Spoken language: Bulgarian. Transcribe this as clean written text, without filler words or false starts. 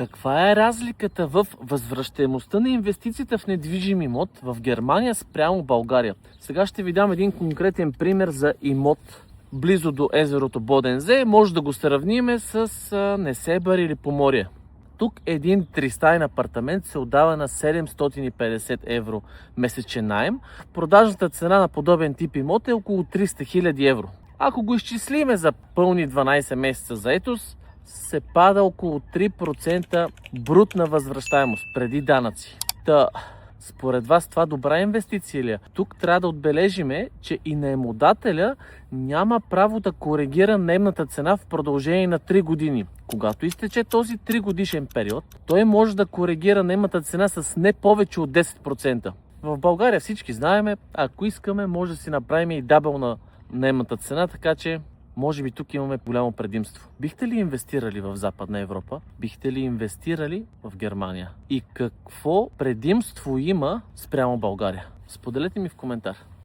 Каква е разликата в възвръщаемостта на инвестицията в недвижим имот в Германия спрямо България? Сега ще ви дам един конкретен пример за имот близо до езерото Бодензе. Може да го сравним с Несебър или Поморие. Тук един тристаен апартамент се отдава на 750 евро месечен наем. Продажната цена на подобен тип имот е около 300 000 евро. Ако го изчислиме за пълни 12 месеца заетост, се пада около 3% брутна възвръщаемост преди данъци. Според вас това добра инвестиция ли е? Тук трябва да отбележиме, че и наемодателя няма право да коригира наемната цена в продължение на 3 години. Когато изтече този 3 годишен период, той може да коригира наемната цена с не повече от 10%. В България всички знаеме, ако искаме, може да си направим и дабъл на наемната цена, така че може би тук имаме голямо предимство. Бихте ли инвестирали в Западна Европа? Бихте ли инвестирали в Германия? И какво предимство има спрямо България? Споделете ми в коментар.